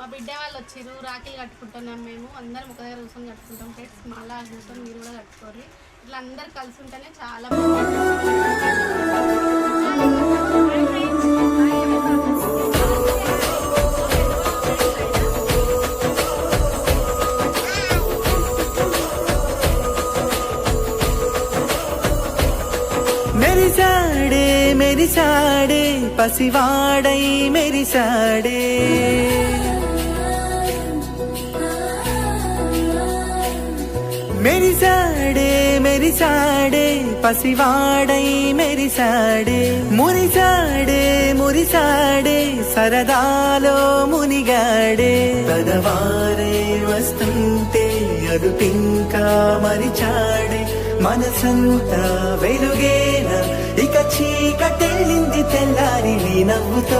మా బిడ్డ వాళ్ళు వచ్చిర్రు, రాఖీలు కట్టుకుంటున్నాం. మేము అందరం ఒక దగ్గర కూర్చొని కట్టుకుంటాం ఫ్రెండ్స్. మళ్ళా కూర్చొని మీరు కూడా కట్టుకోర్రి. ఇట్లా అందరు కలిసి ఉంటేనే చాలా మెరిసాడే మెరిసాడే పసివాడై మెరిసాడే మెరిసాడే మెరిసాడే పసివాడై మెరిసాడే మురిసాడే మురిసాడే సరదాలో మునిగాడే పదవారే వస్తుంటే అదుపింకా మరిచాడే మనసంతా వెలుగేనా ఇక చీకటెళ్ళింది తెల్లారి నీ నవ్వుతో